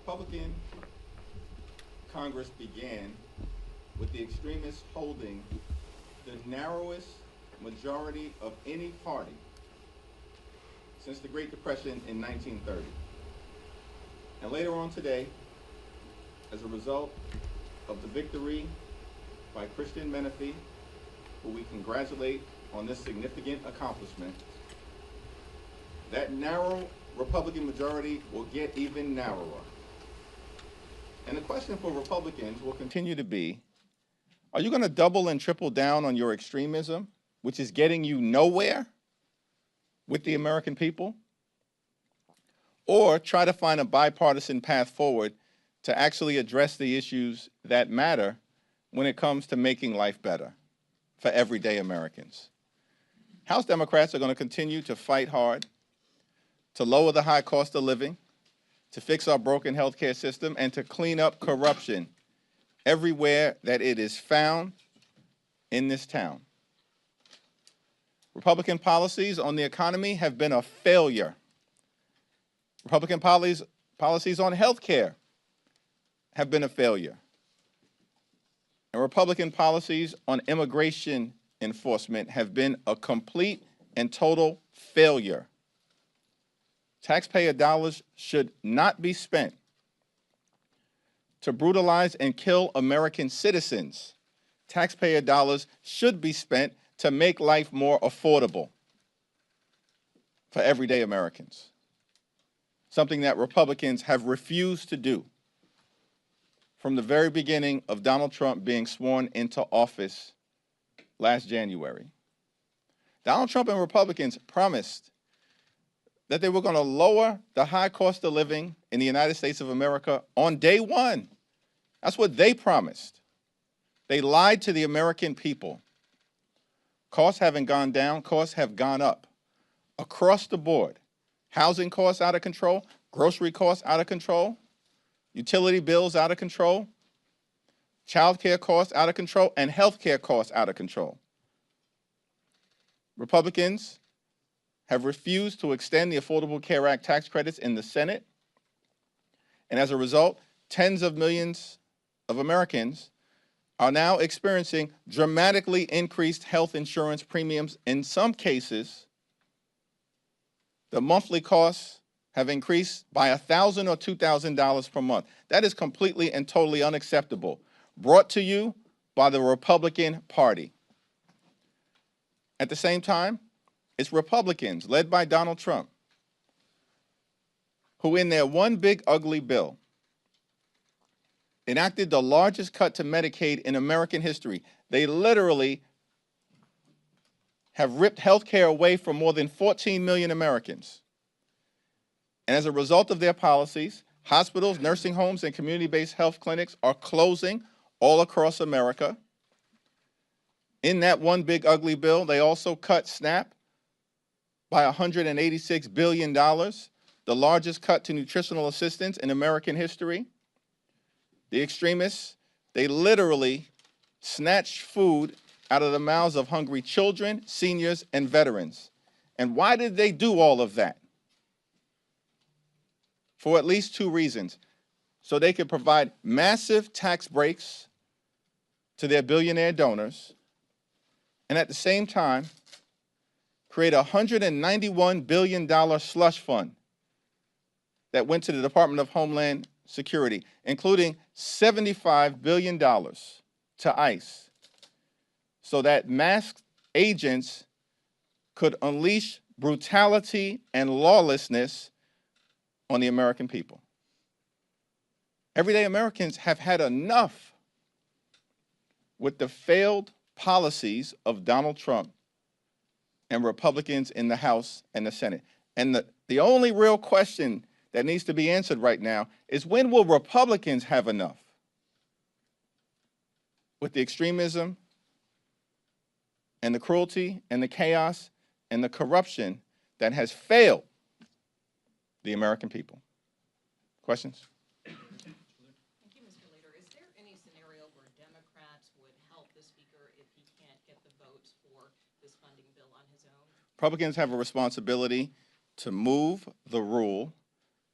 Republican Congress began with the extremists holding the narrowest majority of any party since the Great Depression in 1930. And later on today, as a result of the victory by Christian Menifee, who we congratulate on this significant accomplishment, that narrow Republican majority will get even narrower. And the question for Republicans will continue to be, are you going to double and triple down on your extremism, which is getting you nowhere with the American people? Or try to find a bipartisan path forward to actually address the issues that matter when it comes to making life better for everyday Americans? House Democrats are going to continue to fight hard to lower the high cost of living, to fix our broken healthcare system, and to clean up corruption everywhere that it is found in this town. Republican policies on the economy have been a failure. Republican policies on health care have been a failure. And Republican policies on immigration enforcement have been a complete and total failure. Taxpayer dollars should not be spent to brutalize and kill American citizens. Taxpayer dollars should be spent to make life more affordable for everyday Americans, something that Republicans have refused to do from the very beginning of Donald Trump being sworn into office last January. Donald Trump and Republicans promised that they were going to lower the high cost of living in the United States of America on day one. That's what they promised. They lied to the American people. Costs haven't gone down, costs have gone up across the board. Housing costs out of control, grocery costs out of control, utility bills out of control, child care costs out of control, and health care costs out of control. Republicans have refused to extend the Affordable Care Act tax credits in the Senate. And as a result, tens of millions of Americans are now experiencing dramatically increased health insurance premiums. In some cases, the monthly costs have increased by $1,000 or $2,000 per month. That is completely and totally unacceptable. Brought to you by the Republican Party. At the same time, it's Republicans, led by Donald Trump, who in their one big ugly bill enacted the largest cut to Medicaid in American history. They literally have ripped health care away from more than 14 million Americans. And as a result of their policies, hospitals, nursing homes, and community-based health clinics are closing all across America. In that one big ugly bill, they also cut SNAP by $186 billion, the largest cut to nutritional assistance in American history. The extremists, they literally snatched food out of the mouths of hungry children, seniors, and veterans. And why did they do all of that? For at least two reasons. So they could provide massive tax breaks to their billionaire donors, and at the same time, create a $191 billion slush fund that went to the Department of Homeland Security, including $75 billion to ICE, so that masked agents could unleash brutality and lawlessness on the American people. Everyday Americans have had enough with the failed policies of Donald Trump and Republicans in the House and the Senate. And the only real question that needs to be answered right now is, when will Republicans have enough with the extremism and the cruelty and the chaos and the corruption that has failed the American people? Questions? Thank you, Mr. Leader. Is there any scenario where Democrats would help the Speaker if he can't get the votes for this funding bill on his own? Republicans have a responsibility to move the rule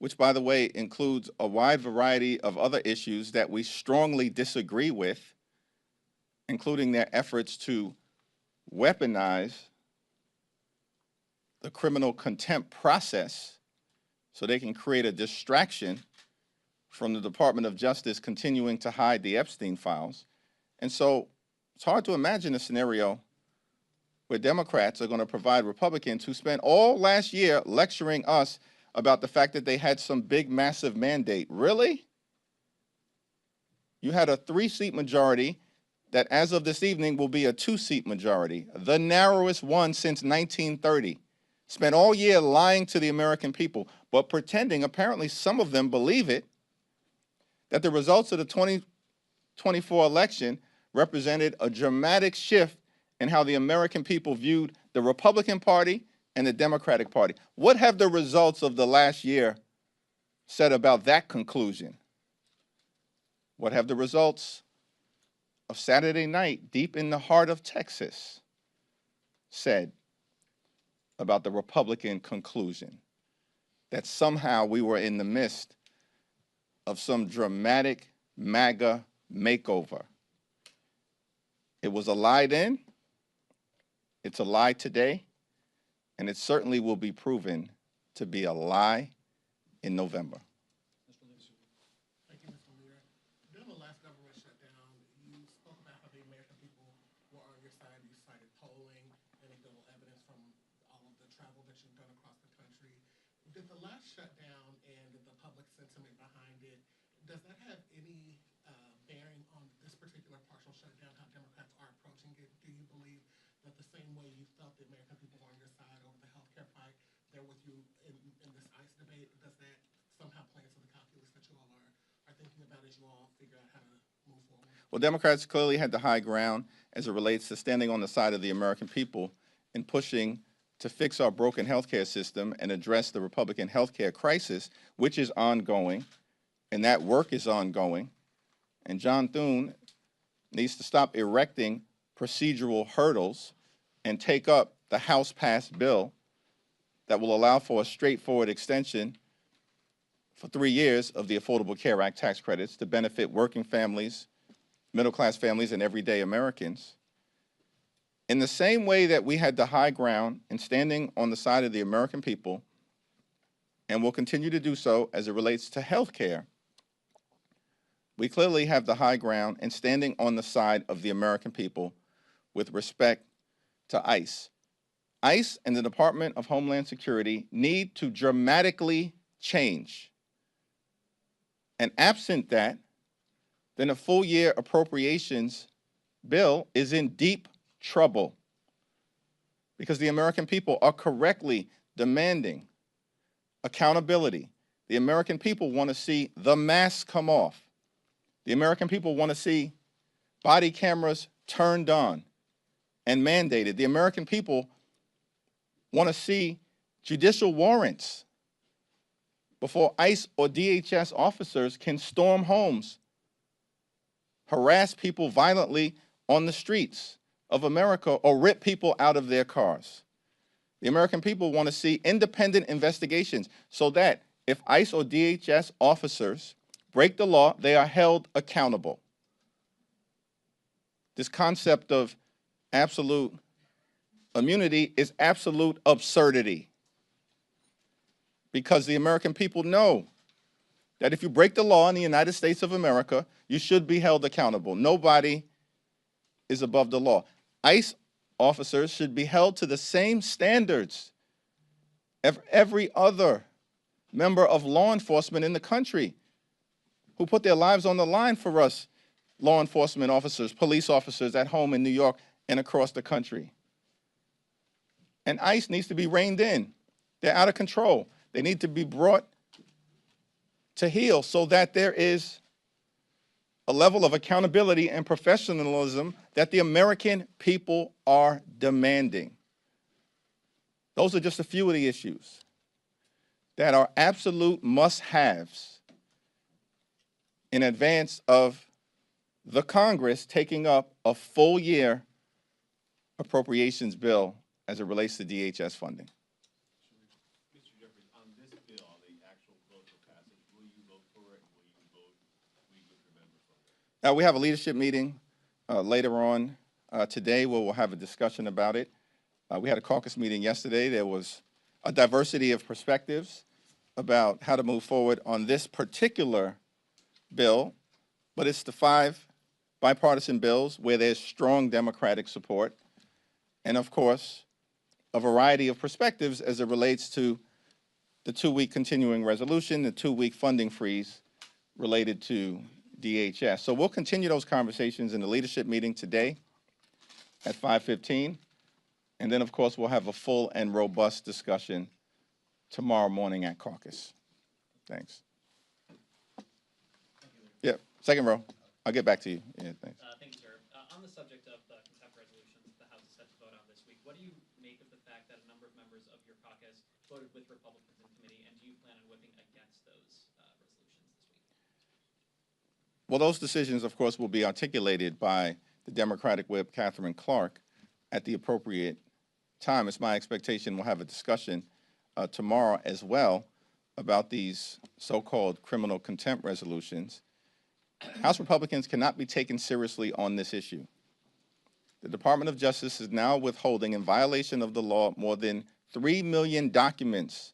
which, by the way, includes a wide variety of other issues that we strongly disagree with, including their efforts to weaponize the criminal contempt process so they can create a distraction from the Department of Justice continuing to hide the Epstein files. And so it's hard to imagine a scenario where Democrats are going to provide Republicans who spent all last year lecturing us about the fact that they had some big, massive mandate. Really? You had a 3-seat majority that as of this evening will be a 2-seat majority, the narrowest one since 1930. Spent all year lying to the American people, but pretending, apparently some of them believe it, that the results of the 2024 election represented a dramatic shift in how the American people viewed the Republican Party and the Democratic Party. What have the results of the last year said about that conclusion? What have the results of Saturday night, deep in the heart of Texas, said about the Republican conclusion? That somehow we were in the midst of some dramatic MAGA makeover. It was a lie then, it's a lie today, and it certainly will be proven to be a lie in November. Thank you, Mr. Leader. During the last government shutdown, you spoke about how the American people were on your side. You cited polling, anecdotal evidence from all of the travel that you've done across the country. Did the last shutdown and the public sentiment behind it, does that have any bearing on this particular partial shutdown, how Democrats are approaching it? Do you believe that the same way you felt the American people were on your side over the healthcare fight, they're with you in this ICE debate? Does that somehow play into the calculus that you all are thinking about as you all figure out how to move forward? Well, Democrats clearly had the high ground as it relates to standing on the side of the American people and pushing to fix our broken healthcare system and address the Republican healthcare crisis, which is ongoing, and that work is ongoing. And John Thune needs to stop erecting procedural hurdles and take up the House-passed bill that will allow for a straightforward extension for 3 years of the Affordable Care Act tax credits to benefit working families, middle-class families, and everyday Americans. In the same way that we had the high ground in standing on the side of the American people, and will continue to do so as it relates to health care, we clearly have the high ground in standing on the side of the American people with respect to ICE. ICE and the Department of Homeland Security need to dramatically change. And absent that, then a full-year appropriations bill is in deep trouble because the American people are correctly demanding accountability. The American people want to see the mask come off. The American people want to see body cameras turned on and mandated. The American people want to see judicial warrants before ICE or DHS officers can storm homes, harass people violently on the streets of America, or rip people out of their cars. The American people want to see independent investigations so that if ICE or DHS officers break the law, they are held accountable. This concept of absolute immunity is absolute absurdity, because the American people know that if you break the law in the United States of America, you should be held accountable. Nobody is above the law. ICE officers should be held to the same standards as every other member of law enforcement in the country who put their lives on the line for us, law enforcement officers, police officers at home in New York and across the country. And ICE needs to be reined in. They're out of control. They need to be brought to heel so that there is a level of accountability and professionalism that the American people are demanding. Those are just a few of the issues that are absolute must-haves in advance of the Congress taking up a full-year appropriations bill as it relates to DHS funding. Mr. Jeffries, on on this bill, on the actual vote for passage, will you vote for it? Will you vote, will you remember from it? We have a leadership meeting later on today where we'll have a discussion about it. We had a caucus meeting yesterday. There was a diversity of perspectives about how to move forward on this particular bill, but it's the 5 bipartisan bills where there's strong Democratic support, and of course, a variety of perspectives as it relates to the 2-week continuing resolution, the 2-week funding freeze related to DHS. So we'll continue those conversations in the leadership meeting today at 5:15, and then of course we'll have a full and robust discussion tomorrow morning at caucus. Thanks. Yeah, second row. I'll get back to you. Yeah, thanks. Thank you, sir. On the subject of the contempt resolutions the House is set to vote on this week, what do you make of the fact that a number of members of your caucus voted with Republicans in committee, and do you plan on whipping against those resolutions this week? Well, those decisions, of course, will be articulated by the Democratic whip, Catherine Clark, at the appropriate time. It's my expectation we'll have a discussion tomorrow as well about these so-called criminal contempt resolutions. House Republicans cannot be taken seriously on this issue. The Department of Justice is now withholding, in violation of the law, more than 3 million documents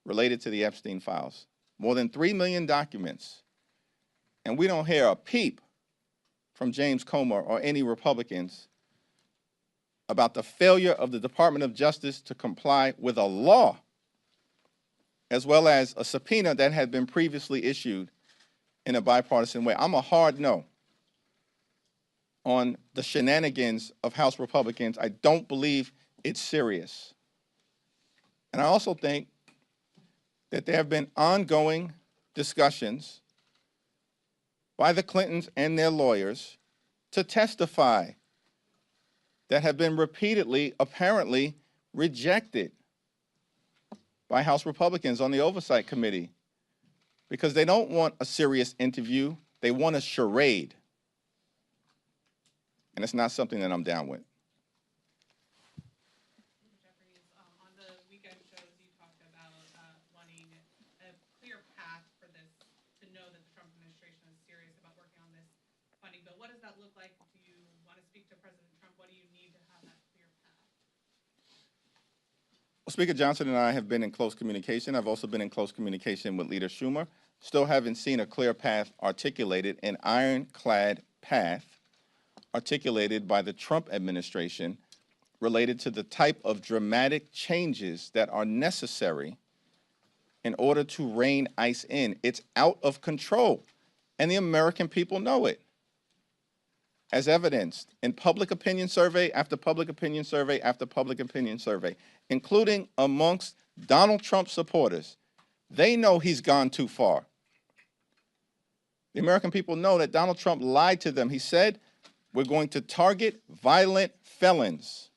related to the Epstein files. More than 3 million documents. And we don't hear a peep from James Comer or any Republicans about the failure of the Department of Justice to comply with a law, as well as a subpoena that had been previously issued in a bipartisan way. I'm a hard no on the shenanigans of House Republicans. I don't believe it's serious. And I also think that there have been ongoing discussions by the Clintons and their lawyers to testify that have been repeatedly, apparently, rejected by House Republicans on the Oversight Committee because they don't want a serious interview, they want a charade. And it's not something that I'm down with. Jeffries, on the weekend shows, you talked about wanting a clear path for this, to know that the Trump administration is serious about working on this funding bill. What does that look like? Do you want to speak to President Trump? What do you need to have that clear path? Well, Speaker Johnson and I have been in close communication. I've also been in close communication with Leader Schumer. Still haven't seen a clear path articulated, an ironclad path articulated by the Trump administration related to the type of dramatic changes that are necessary in order to rein ICE in. It's out of control, and the American people know it, as evidenced in public opinion survey after public opinion survey after public opinion survey, including amongst Donald Trump supporters. They know he's gone too far. The American people know that Donald Trump lied to them. He said, we're going to target violent felons.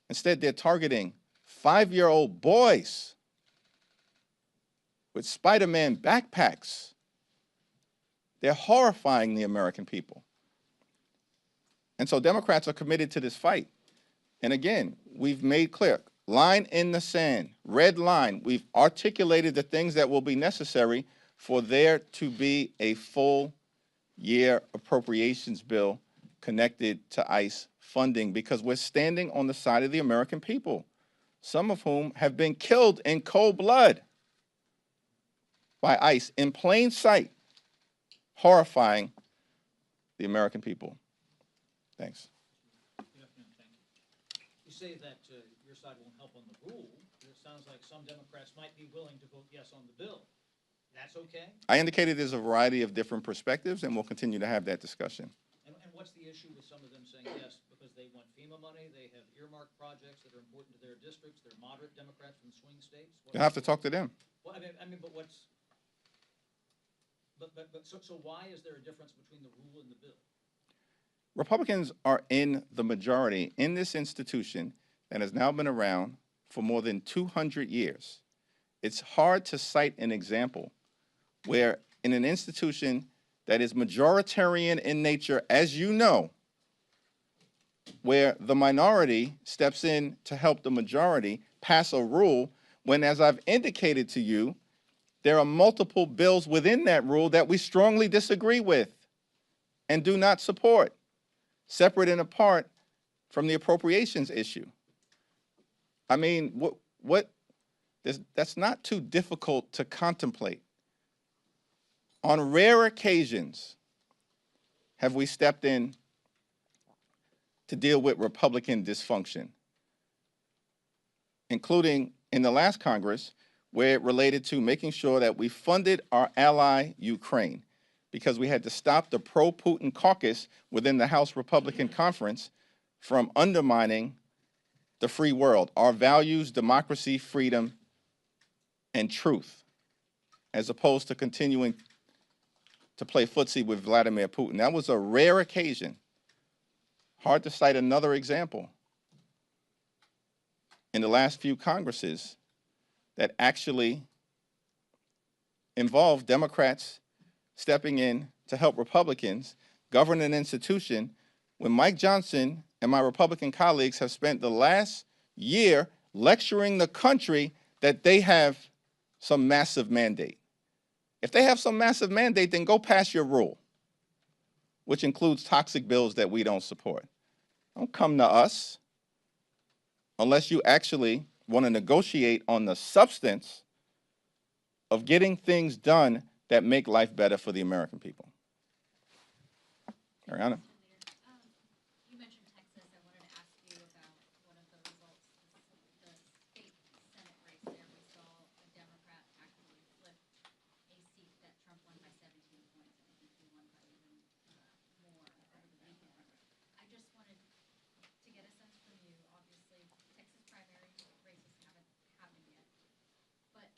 Instead, they're targeting 5-year-old boys with Spider-Man backpacks. They're horrifying the American people. And so Democrats are committed to this fight. And again, we've made clear, line in the sand, red line. We've articulated the things that will be necessary for there to be a full-year appropriations bill connected to ICE funding, because we're standing on the side of the American people, some of whom have been killed in cold blood by ICE in plain sight, horrifying the American people. Thanks. Good afternoon, thank you. You say that your side won't help on the rule, but it sounds like some Democrats might be willing to vote yes on the bill. That's okay? I indicated there's a variety of different perspectives, and we'll continue to have that discussion. And what's the issue with some of them saying yes because they want FEMA money, they have earmarked projects that are important to their districts, they're moderate Democrats from swing states? You'll have to talk to them. Well, but what's... So why is there a difference between the rule and the bill? Republicans are in the majority in this institution that has now been around for more than 200 years. It's hard to cite an example where in an institution that is majoritarian in nature, as you know, where the minority steps in to help the majority pass a rule when, as I've indicated to you, there are multiple bills within that rule that we strongly disagree with and do not support, separate and apart from the appropriations issue. I mean, that's not too difficult to contemplate. On rare occasions have we stepped in to deal with Republican dysfunction, including in the last Congress, where it related to making sure that we funded our ally, Ukraine, because we had to stop the pro-Putin caucus within the House Republican Conference from undermining the free world, our values, democracy, freedom, and truth, as opposed to continuing to play footsie with Vladimir Putin. That was a rare occasion. Hard to cite another example in the last few Congresses that actually involved Democrats stepping in to help Republicans govern an institution when Mike Johnson and my Republican colleagues have spent the last year lecturing the country that they have some massive mandate. If they have some massive mandate, then go pass your rule, which includes toxic bills that we don't support. Don't come to us unless you actually want to negotiate on the substance of getting things done that make life better for the American people. Ariana? You mentioned Texas. I wanted to ask you about one of the results, the state Senate race there. We saw a Democrat actually flip a seat that Trump won by 17 points. I think he won by even more over the weekend. I just wanted to get a sense from you. Obviously, Texas primary races haven't happened yet. But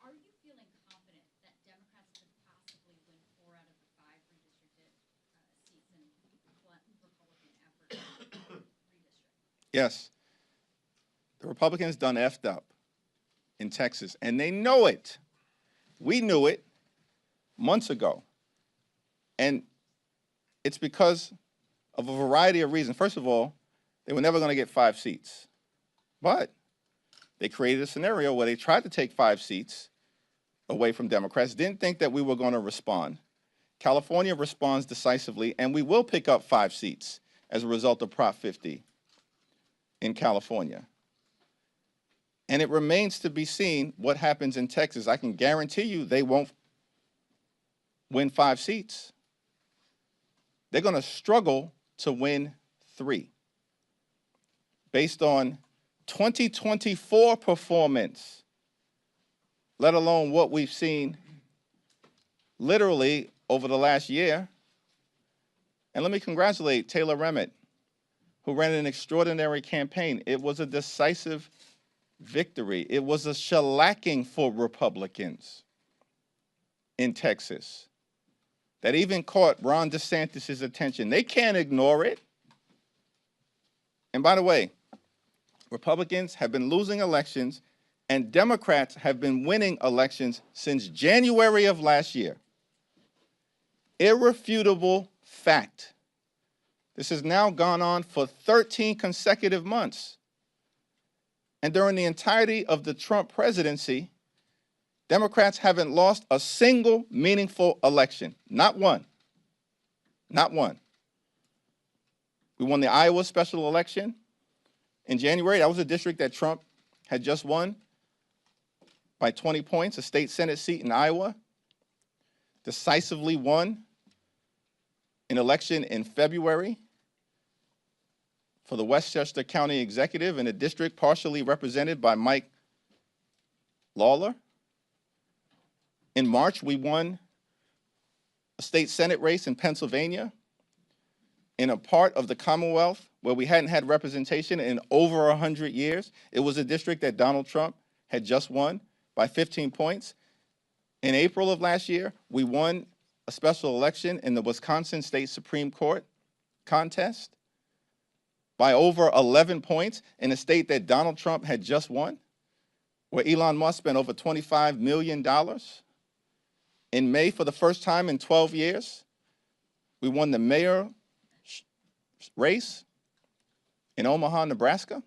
are you feeling confident that Democrats could possibly win 4 out of the 5 redistricted seats and blunt Republican efforts to redistrict? Yes. The Republicans done effed up in Texas, and they know it. We knew it months ago. And it's because of a variety of reasons. First of all, they were never going to get 5 seats. But they created a scenario where they tried to take 5 seats away from Democrats, didn't think that we were going to respond. California responds decisively, and we will pick up 5 seats as a result of Prop 50 in California. And it remains to be seen what happens in Texas. I can guarantee you they won't win 5 seats. They're going to struggle to win 3 based on 2024 performance, let alone what we've seen literally over the last year. And let me congratulate Taylor Remmett, who ran an extraordinary campaign. It was a decisive victory. It was a shellacking for Republicans in Texas that even caught Ron DeSantis' attention. They can't ignore it. And by the way, Republicans have been losing elections and Democrats have been winning elections since January of last year. Irrefutable fact. This has now gone on for 13 consecutive months. And during the entirety of the Trump presidency, Democrats haven't lost a single meaningful election. Not one. Not one. We won the Iowa special election in January. That was a district that Trump had just won by 20 points, a state Senate seat in Iowa. Decisively won an election in February for the Westchester County Executive in a district partially represented by Mike Lawler. In March, we won a state Senate race in Pennsylvania in a part of the Commonwealth where we hadn't had representation in over 100 years. It was a district that Donald Trump had just won by 15 points. In April of last year, we won a special election in the Wisconsin State Supreme Court contest by over 11 points in a state that Donald Trump had just won, where Elon Musk spent over $25 million. In May, for the first time in 12 years, we won the mayor race in Omaha, Nebraska,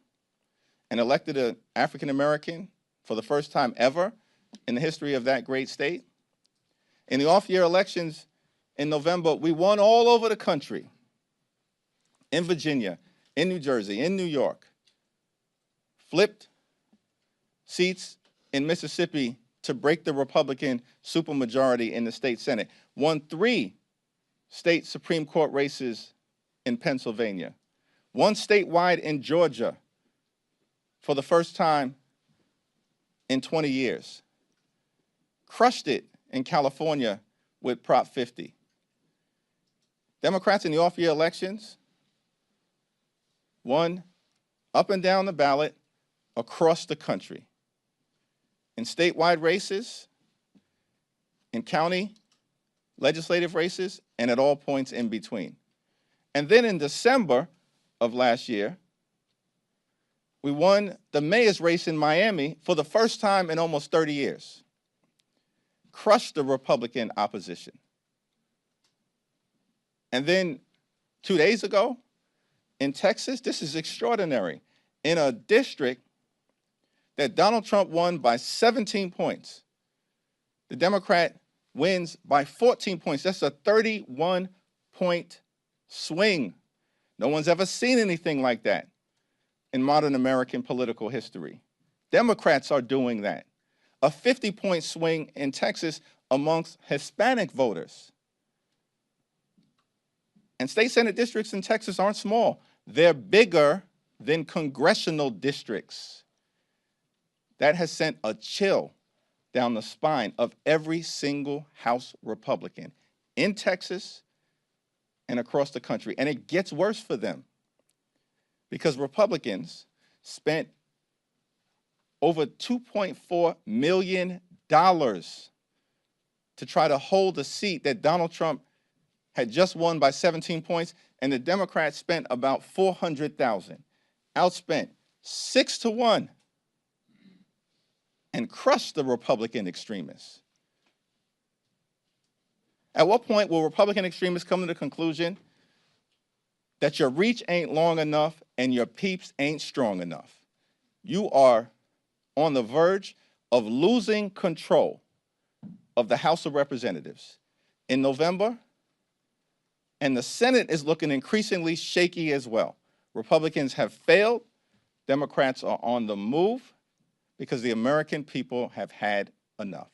and elected an African-American for the first time ever in the history of that great state. In the off-year elections in November, we won all over the country, in Virginia, in New Jersey, in New York, flipped seats in Mississippi to break the Republican supermajority in the state Senate, won 3 state Supreme Court races in Pennsylvania, won statewide in Georgia for the first time in 20 years, crushed it in California with Prop 50. Democrats in the off-year elections won up and down the ballot across the country, in statewide races, in county legislative races, and at all points in between. And then in December of last year, we won the mayor's race in Miami for the first time in almost 30 years, crushed the Republican opposition. And then 2 days ago, in Texas, this is extraordinary, in a district that Donald Trump won by 17 points, the Democrat wins by 14 points. That's a 31-point swing. No one's ever seen anything like that in modern American political history. Democrats are doing that. A 50-point swing in Texas amongst Hispanic voters. And state Senate districts in Texas aren't small. They're bigger than congressional districts. That has sent a chill down the spine of every single House Republican in Texas and across the country. And it gets worse for them because Republicans spent over $2.4 million to try to hold a seat that Donald Trump had just won by 17 points, and the Democrats spent about $400,000, outspent 6-1, and crushed the Republican extremists. At what point will Republican extremists come to the conclusion that your reach ain't long enough and your peeps ain't strong enough? You are on the verge of losing control of the House of Representatives in November, and the Senate is looking increasingly shaky as well. Republicans have failed. Democrats are on the move because the American people have had enough.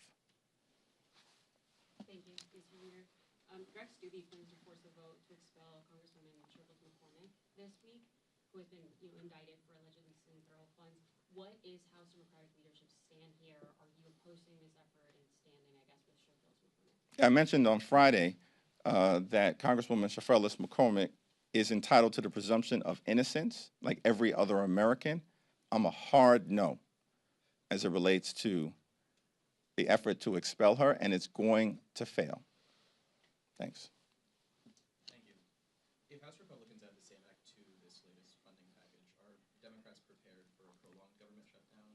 Thank you, Mr. Leader. Rex Doobie plans to force a vote to expel Congresswoman McCormick this week, who has been indicted for allegedly stealing federal funds. What is House Democratic leadership's stand here? Are you opposing this effort and standing, I guess, with Shirley McCormick? I mentioned on Friday that Congresswoman Shirley McCormick is entitled to the presumption of innocence, like every other American. I'm a hard no as it relates to the effort to expel her, and it's going to fail. Thanks. Thank you. If House Republicans add the SAVE Act to this latest funding package, are Democrats prepared for a prolonged government shutdown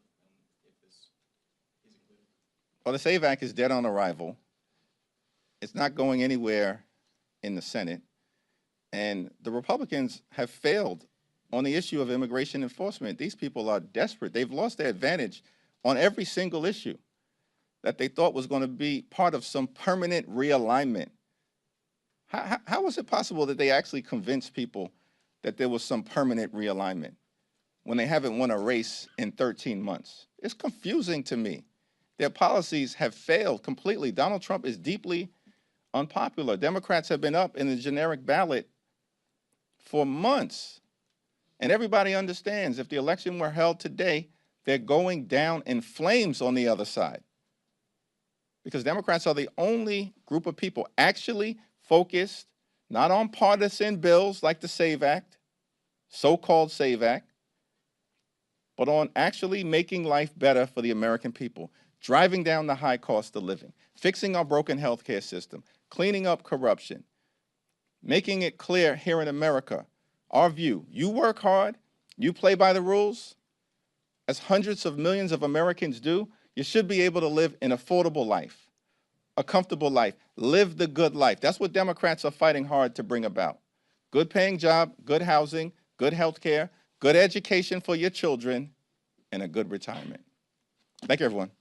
if this is included? Well, the SAVE Act is dead on arrival. It's not going anywhere in the Senate. And the Republicans have failed on the issue of immigration enforcement. These people are desperate. They've lost their advantage on every single issue that they thought was going to be part of some permanent realignment. How was it possible that they actually convinced people that there was some permanent realignment when they haven't won a race in 13 months? It's confusing to me. Their policies have failed completely. Donald Trump is deeply unpopular. Democrats have been up in the generic ballot for months. And everybody understands if the election were held today, they're going down in flames on the other side. Because Democrats are the only group of people actually focused not on partisan bills like the SAVE Act, so-called SAVE Act, but on actually making life better for the American people, driving down the high cost of living, fixing our broken healthcare system, cleaning up corruption, making it clear here in America, our view, you work hard, you play by the rules, as hundreds of millions of Americans do, you should be able to live an affordable life, a comfortable life, live the good life. That's what Democrats are fighting hard to bring about. Good paying job, good housing, good health care, good education for your children, and a good retirement. Thank you, everyone.